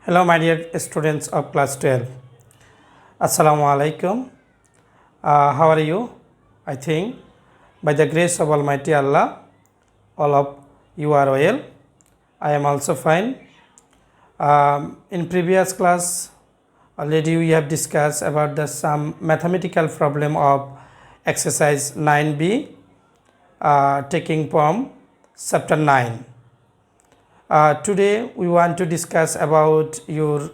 Hello, my dear students of class 12. Assalamu alaikum. How are you? I think by the grace of Almighty Allah, all of you are well. I am also fine. In previous class, already we have discussed about some mathematical problem of exercise 9b, taking from chapter 9. Today we want to discuss about your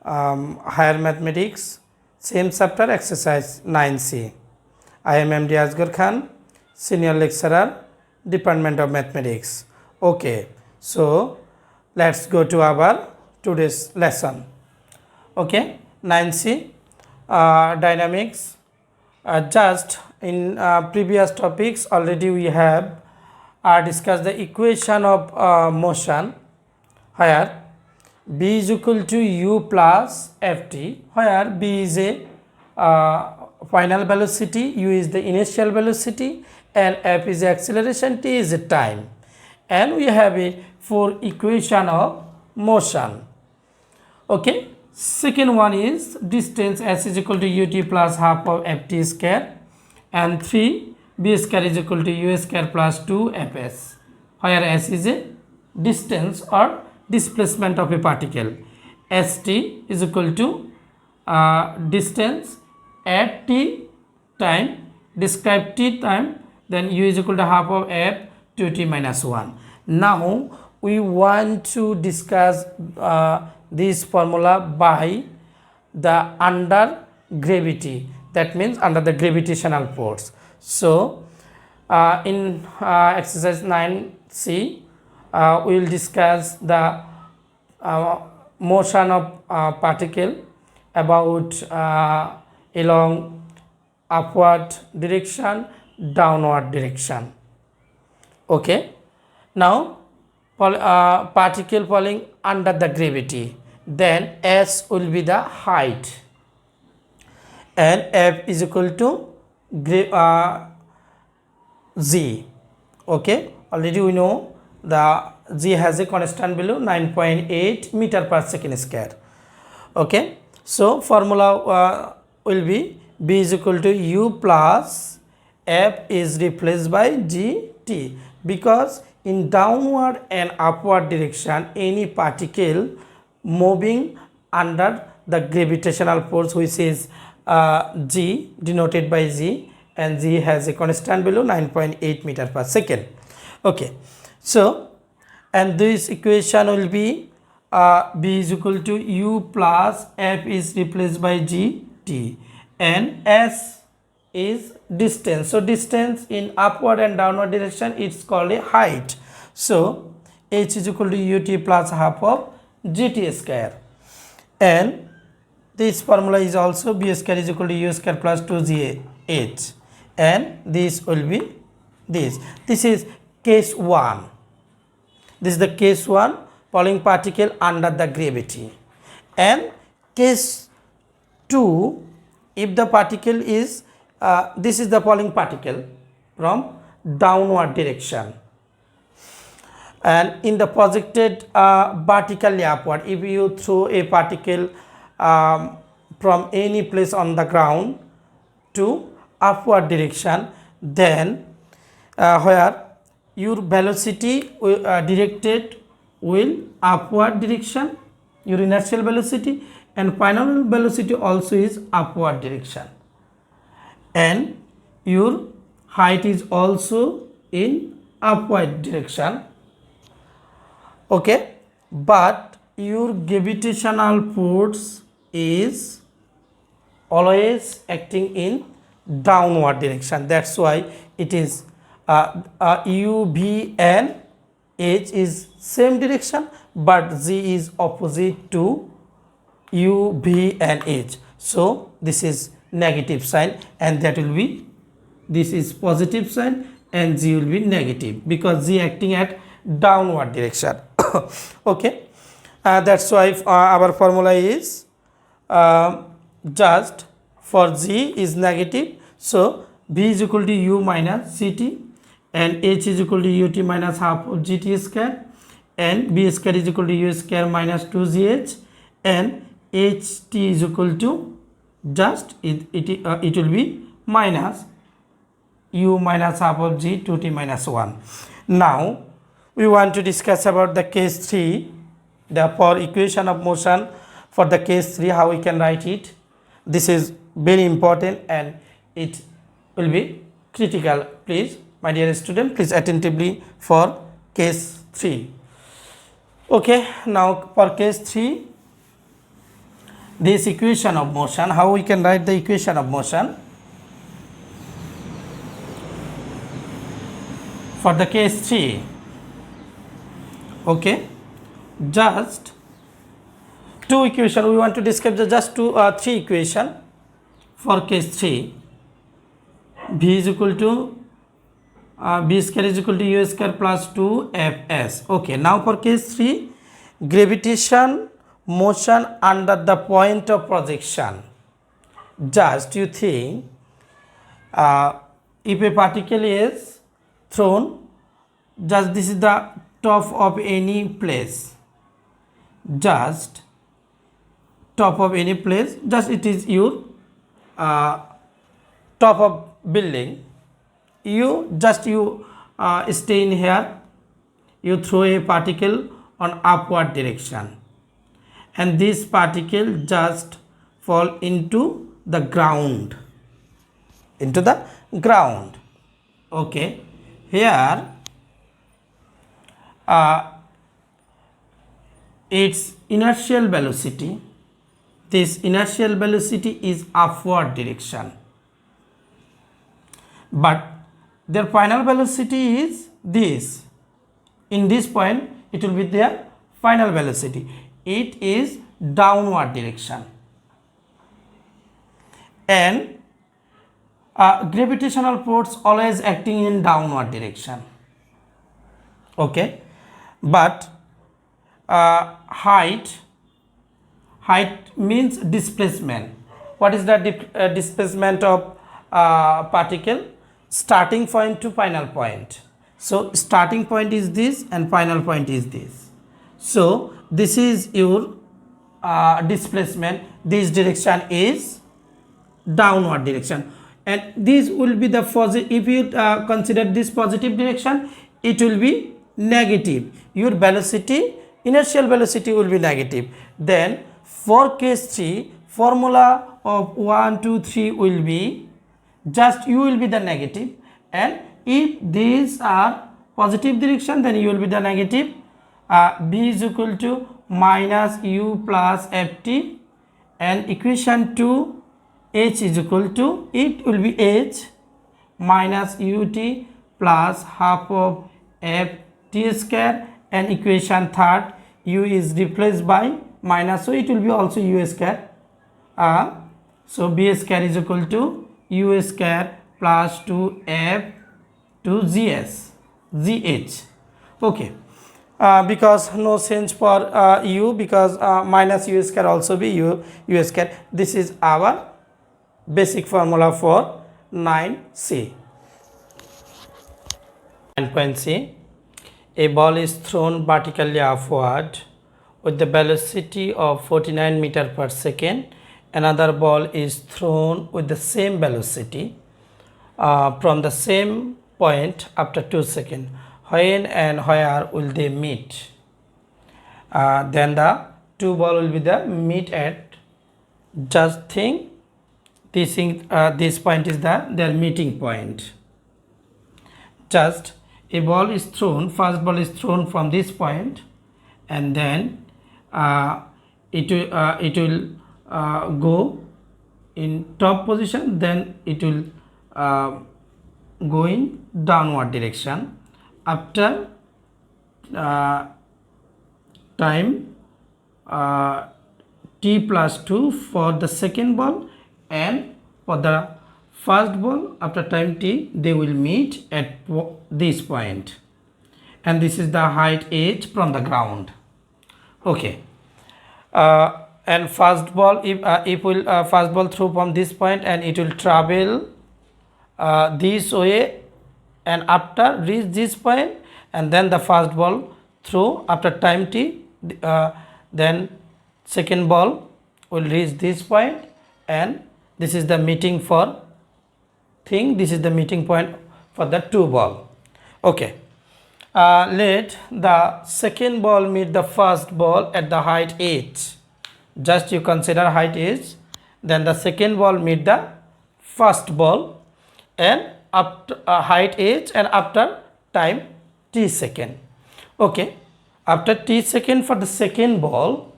higher mathematics, same chapter, exercise 9c. I am MD Asghar Khan, senior lecturer, Department of Mathematics. Okay, so let's go to our today's lesson. Okay, 9c, dynamics. Just in previous topics already we have discussed the equation of motion, where b is equal to u plus ft, where b is a final velocity, u is the initial velocity, and f is the acceleration, t is the time. And we have a 4 equation of motion. Okay, second one is distance s is equal to ut plus half of ft square, and 3 b square is equal to u square plus 2 fs, where s is a distance or displacement of a particle. St is equal to distance at t time, describe t time, then u is equal to half of f 2t minus 1. Now we want to discuss this formula by the under gravity, that means under the gravitational force. So in exercise 9c we will discuss the motion of particle about along upward direction, downward direction. Okay, now particle falling under the gravity, then s will be the height and f is equal to g. Okay, already we know the g has a constant value 9.8 meter per second square. Okay, so formula will be b is equal to u plus f is replaced by gt, because in downward and upward direction any particle moving under the gravitational force, which is g, denoted by g, and g has a constant value 9.8 meter per second. Okay, so and this equation will be b is equal to u plus f is replaced by gt, and s is distance. So distance in upward and downward direction, it's called a height. So h is equal to ut plus half of gt square, and this formula is also b square is equal to u square plus 2gh, and this will be this. This is case 1. This is the case 1, falling particle under the gravity. And case 2, if the particle is this is the falling particle from downward direction, and in the projected vertically upward, if you throw a particle from any place on the ground to upward direction, then where your velocity directed will upward direction, your inertial velocity, and final velocity also is upward direction, and your height is also in upward direction. Okay, but your gravitational force is always acting in downward direction. That's why it is u, v and h is same direction, but z is opposite to u, v and h. So this is negative sign, and that will be, this is positive sign, and z will be negative, because z acting at downward direction. Okay, that's why our formula is just for z is negative, so v is equal to u minus ct, and h is equal to ut minus half of gt square, and b square is equal to u square minus 2gh, and ht is equal to just it will be minus u minus half of g 2t minus 1. Now we want to discuss about the case 3, therefore equation of motion for the case 3, how we can write it. This is very important and it will be critical. Please, my dear student, please attentively for case 3. Okay, now for case 3, this equation of motion, how we can write the equation of motion for the case 3. Okay, just two equation, we want to discuss the just three equation for case 3. V is equal to b square is equal to u square plus 2fs. Okay, now for case 3, gravitation motion under the point of projection. Just you think if a particle is thrown, just this is the top of any place, just top of any place, just it is your top of building, you stay in here, you throw a particle on upward direction, and this particle just fall into the ground, Okay, here its inertial velocity, this inertial velocity is upward direction, but their final velocity is this. In this point it will be their final velocity, it is downward direction, and gravitational force always acting in downward direction. Okay, but height means displacement. What is the displacement of particle? Starting point to final point. So starting point is this and final point is this. So this is your displacement, this direction is downward direction, and this will be the positive. If you consider this positive direction, it will be negative, your velocity, inertial velocity will be negative. Then for case 3, formula of 1 2 3 will be just u will be the negative, and if these are positive direction, then u will be the negative. B is equal to minus u plus ft, and equation 2, h is equal to, it will be h minus ut plus half of ft square, and equation 3, u is replaced by minus, so it will be also u square. So b square is equal to u square plus 2f to gh. Okay, because no change for u, because minus u square also be u square. This is our basic formula for 9c. 9.c, a ball is thrown vertically upward with the velocity of 49 meter per second. Another ball is thrown with the same velocity from the same point after 2 seconds. When and where will they meet? Then the two ball will be the meet at, just think this point is their meeting point. Just a ball is thrown, first ball is thrown from this point, and then it will go in top position, then it will go in downward direction. After time t plus 2 for the second ball, and for the first ball after time t, they will meet at this point, and this is the height h from the ground. Okay, and first ball, if will first ball through from this point, and it will travel this way, and after reach this point, and then the first ball throw after time t, then second ball will reach this point, and this is the meeting for thing, this is the meeting point for the two ball. Okay, let the second ball meet the first ball at the height h. Just you consider height h, then the second ball meet the first ball and after height h and after time t second. Okay, after t second for the second ball,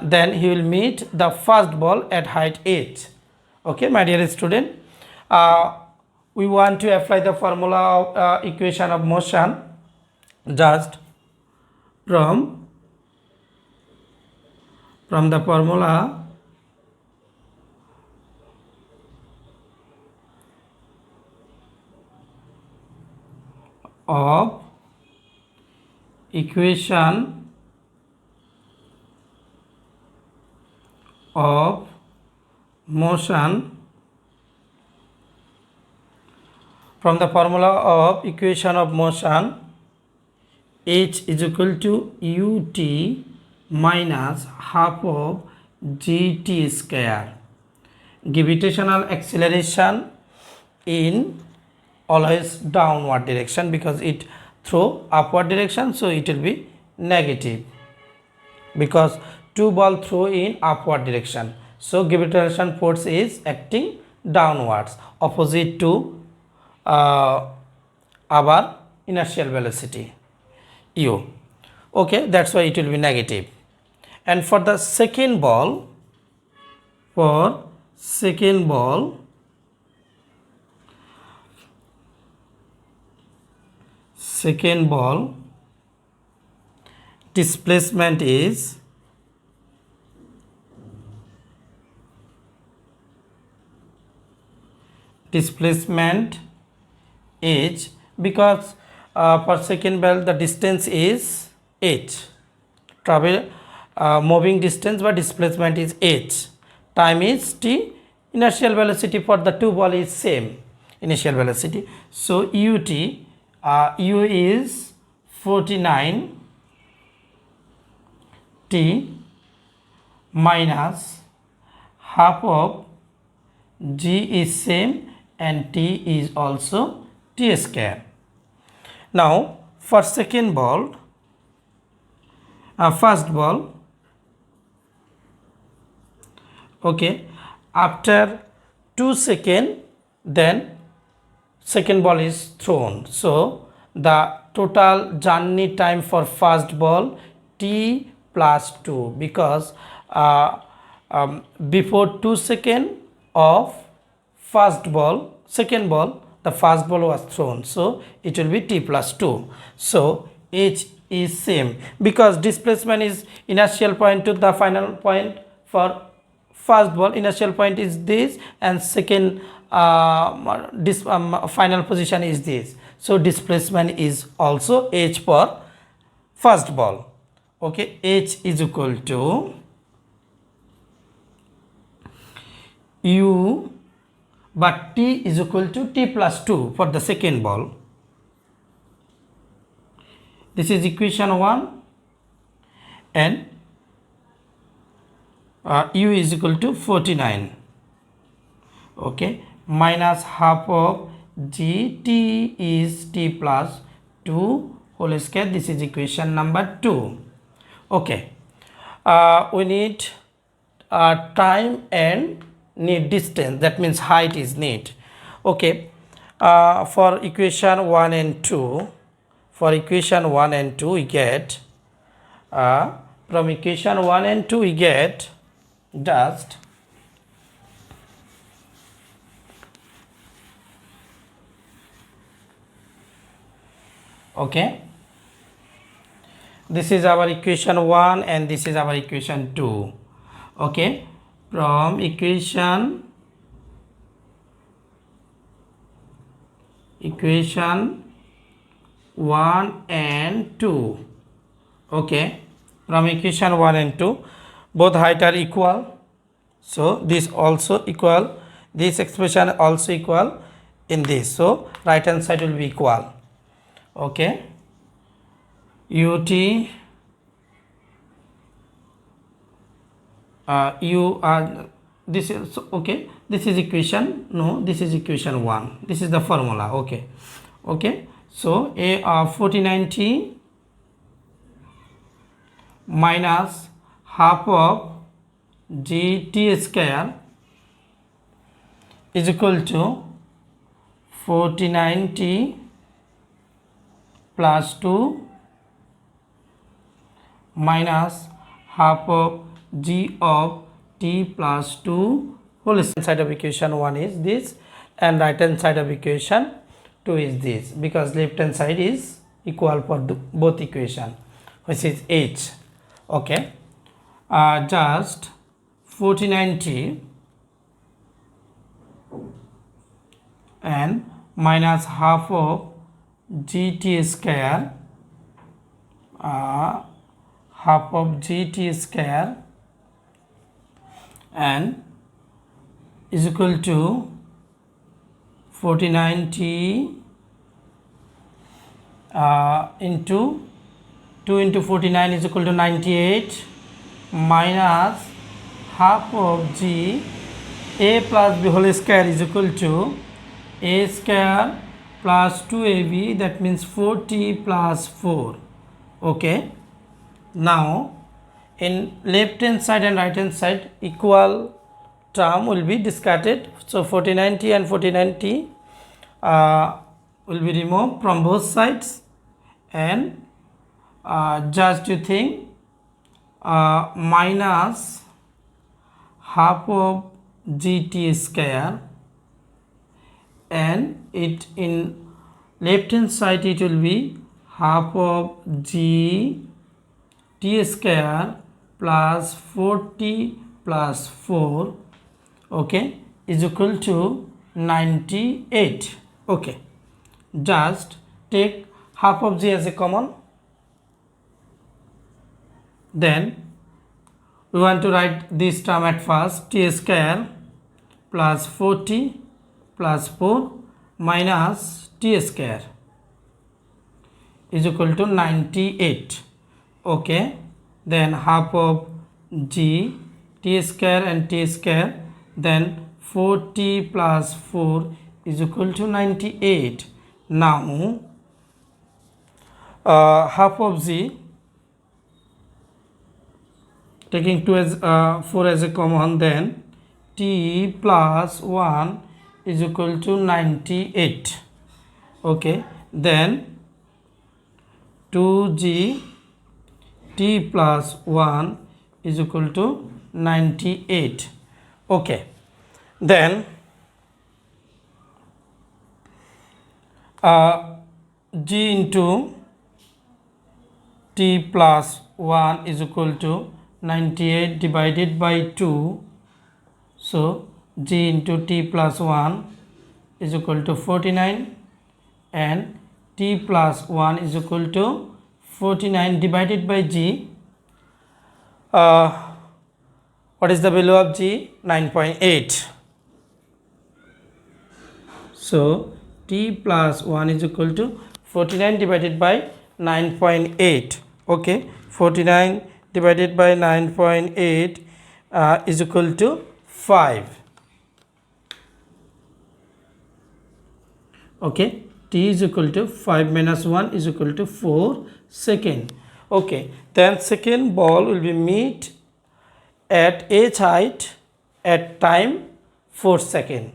then he will meet the first ball at height h. Okay, my dear student, we want to apply the formula of equation of motion. Just from the formula of equation of motion, from the formula of equation of motion, h is equal to ut minus half of gt square. Gravitational acceleration in always downward direction, because it throw upward direction, so it will be negative, because two ball throw in upward direction, so gravitational force is acting downwards opposite to our inertial velocity u. Okay, that's why it will be negative. And for the second ball, second ball displacement is h, because for second ball the distance is h, travel moving distance by displacement is h, time is t, inertial velocity for the two ball is same initial velocity, so ut u is 49 t minus half of g is same and t is also t square. Now for second ball, first ball, okay, after 2 seconds then second ball is thrown, so the total journey time for first ball t plus 2, because before 2 seconds of first ball, second ball, the first ball was thrown, so it will be t plus 2. So h is same, because displacement is inertial point to the final point. For first ball inertial point is this, and second final position is this, so displacement is also h for first ball. Okay, h is equal to u, but t is equal to t plus 2 for the second ball. This is equation 1, and u is equal to 49, okay, minus half of g, t is t plus 2 whole square. This is equation number 2. Okay, we need time and need distance, that means height is need. Okay, for equation 1 and 2, we get from equation 1 and 2 we get just okay, this is our equation 1 and this is our equation 2. Okay, from equation 1 and 2, okay, from equation 1 and 2 both height are equal, so this also equal, this expression also equal in this, so right hand side will be equal. Okay, ut u this is okay, this is equation, no, this is equation 1, this is the formula. Okay, so a 49t minus half of gt square is equal to 49t plus 2 minus half of g of t plus 2 whole side of equation 1 is this, and right hand side of equation 2 is this, because left hand side is equal for both equation, which is h. Okay, just 49t and minus half of gt square, half of gt square and is equal to 49t into 2 into 49 is equal to 98 minus half of g a plus b whole square is equal to a square plus 2ab, that means 4t plus 4. Okay, now in left hand side and right hand side equal term will be discarded, so 49t and 49t will be removed from both sides, and just you think minus half of gt square, and it in left hand side it will be half of g t square plus 4t plus 4, okay, is equal to 98. Okay, just take half of g as a common, then we want to write this term at first, t square plus 4t plus 4 minus t square is equal to 98. Okay, then half of g t square and t square, then 4t plus 4 is equal to 98. Now half of z, taking 2 as 4 as a common, then t plus 1 is equal to 98. Okay, then 2g t plus 1 is equal to 98. Okay, then g into t plus 1 is equal to 98 divided by 2, so g into t plus 1 is equal to 49, and t plus 1 is equal to 49 divided by g. What is the value of g? 9.8. So t plus 1 is equal to 49 divided by 9.8. Okay, 49 divided by 9.8 is equal to 5. Okay, t is equal to 5 minus 1 is equal to 4 second. Okay, then second ball will be meet at h height at time 4 second.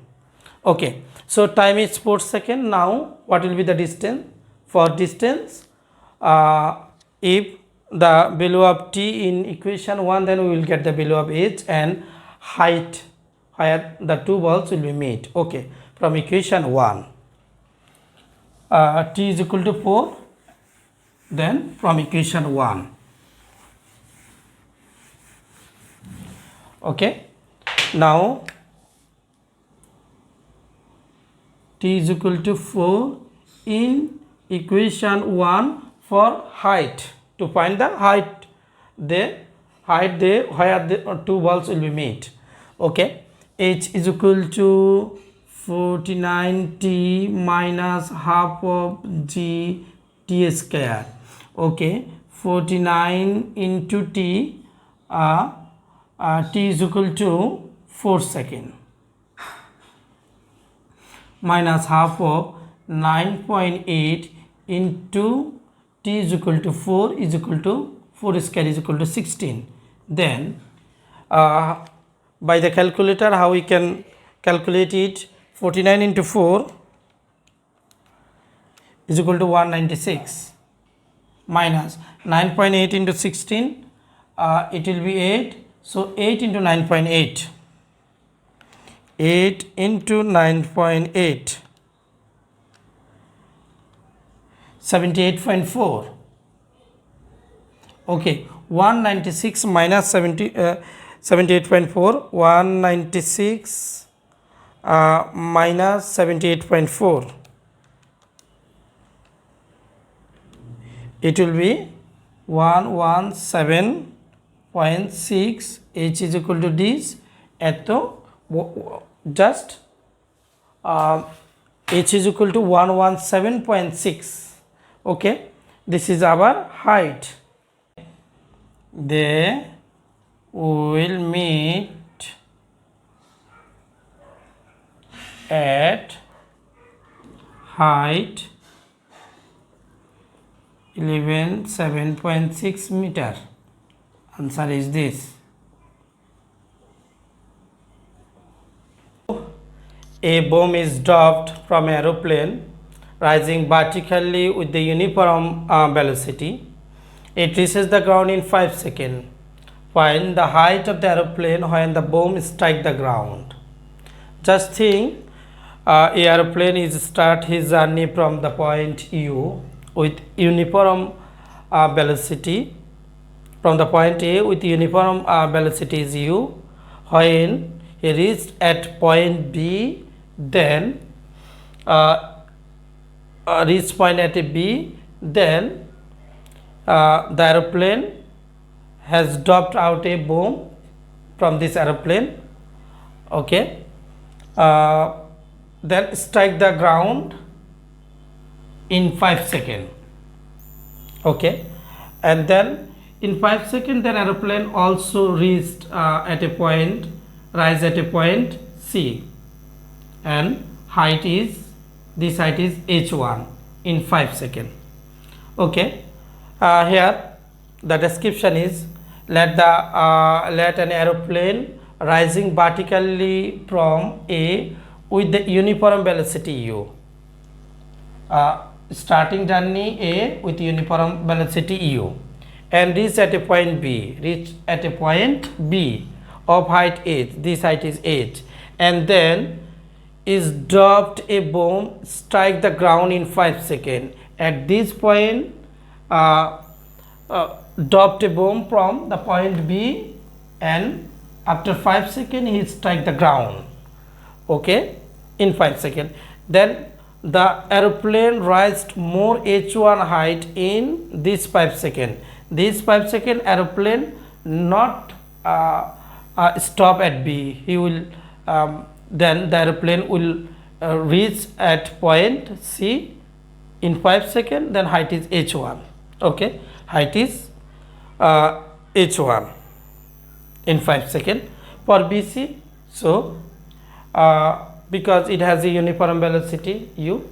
Okay, so time is 4 second. Now what will be the distance? For distance, if the value of t in equation 1, then we will get the value of h and height where the two balls will be meet. Okay, from equation 1, t is equal to 4, then from equation 1. Okay, now t is equal to 4 in equation 1 for height, to find the height where the two balls will be meet. Okay, h is equal to 49t minus half of g t square. Okay, 49 into t, t is equal to 4 seconds, minus half of 9.8 into t is equal to 4 is equal to 4 square is equal to 16. Then by the calculator, how we can calculate it? 49 into 4 is equal to 196, minus 9.8 into 16, it will be 8. So 8 into 9.8, 8 into 9.8, 78.4. Okay, 196 minus 78.4, 196 minus 78.4, it will be 117.6. H is equal to this at the just H is equal to 117.6. okay, this is our height. They will meet at height 7.6 meter. Answer is this. A bomb is dropped from aeroplane rising vertically with the uniform velocity. It reaches the ground in 5 seconds. Find the height of the aeroplane when the bomb strikes the ground. Just think, a aeroplane is start his journey from the point U with uniform velocity. From the point A with uniform velocity is U. When he reached at point B, then reach point at B, then the aeroplane has dropped out a bomb from this aeroplane. Okay, then strike the ground in 5 seconds. Okay, and then in 5 seconds the aeroplane also reached at a point, rise at a point C, and height is, this height is h1 in 5 seconds. Okay, here the description is, let an aeroplane rising vertically from A with the uniform velocity U, starting journey A with uniform velocity U, and reach at a point B, of height h, this height is h, and then is dropped a bomb, strike the ground in 5 seconds. At this point dropped a bomb from the point B, and after 5 seconds he strike the ground. Okay, in 5 seconds, then the aeroplane raised more h1 height in this 5 seconds. This 5 second aeroplane not stop at B, he will then the aeroplane will reach at point C in 5 seconds, then height is h1. Okay, height is h1 in 5 seconds for BC. So because it has a uniform velocity U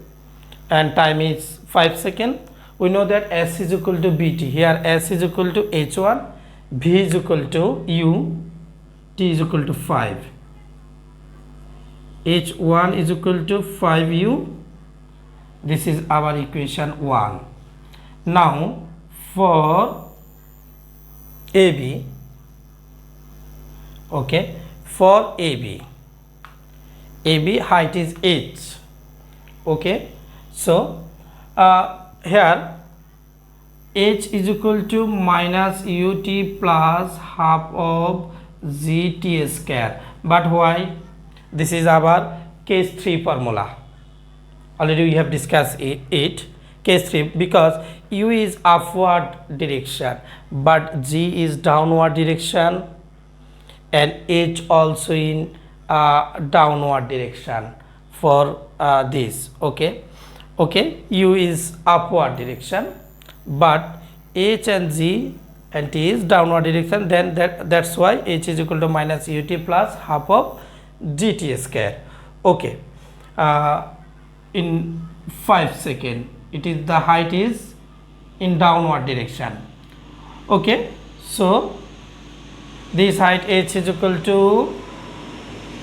and time is 5 seconds, we know that S is equal to BT. Here S is equal to h1, V is equal to U, T is equal to 5. h1 is equal to 5U. This is our equation 1. Now for AB, okay, for AB height is h. Okay, so here h is equal to minus ut plus half of gt square. But why? This is our case 3 formula. Already we have discussed it. Case 3, because u is upward direction but g is downward direction, and h also in downward direction for this. Okay, u is upward direction but h and g and t is downward direction, then that's why h is equal to minus ut plus half of gt square. Okay, in 5 seconds it is the height is in downward direction. Okay, so this height h is equal to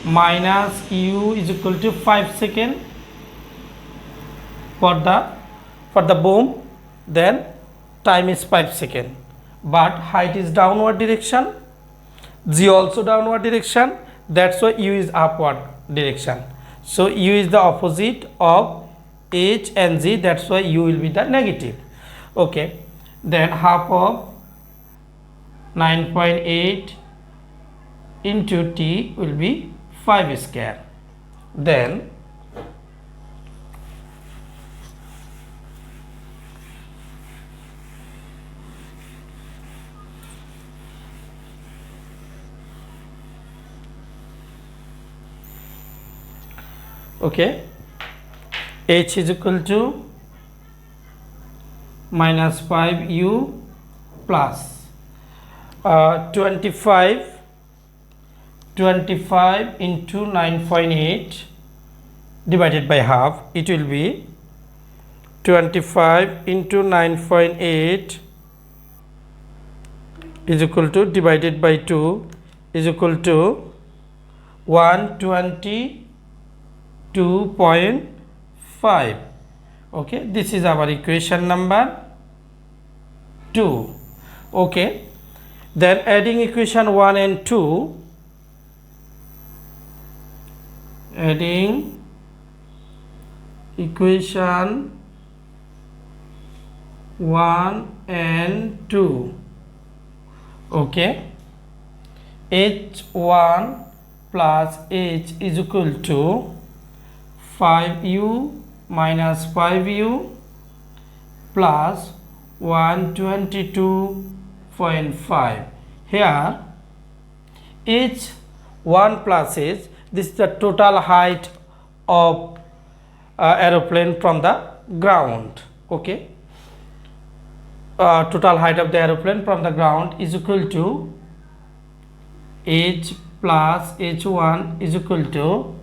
minus u is equal to 5 seconds for the boom, then time is 5 seconds, but height is downward direction, g also downward direction, that's why u is upward direction. So u is the opposite of h and g, that's why u will be the negative. Okay, then half of 9.8 into t will be 5 square. Then okay, h is equal to minus 5u plus 25 into 9.8 divided by half, it will be 25 into 9.8 is equal to divided by 2 is equal to 122.5. okay, this is our equation number 2. okay, then adding equation 1 and 2, adding equation 1 and 2, okay, h1 plus h is equal to 5u minus 5u plus 122.5. here h1 plus h, this is the total height of aeroplane from the ground. okay, total height of the aeroplane from the ground is equal to h plus h1 is equal to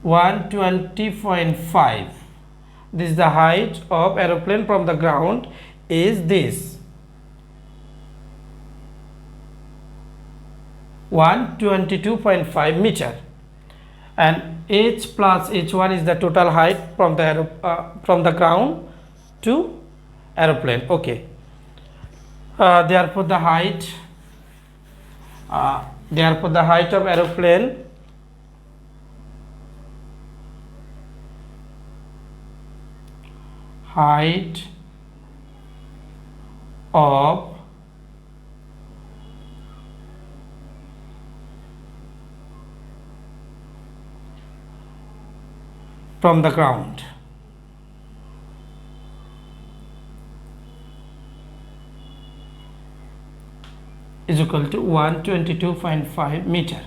120.5. this is the height of aeroplane from the ground is this 122.5 meter, and h plus h1 is the total height from the ground to aeroplane. okay, therefore the height of aeroplane height of from the ground is equal to 122.5 meter.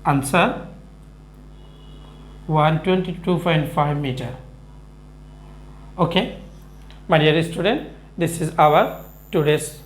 Answer 122.5 meter. okay, my dear student, this is our today's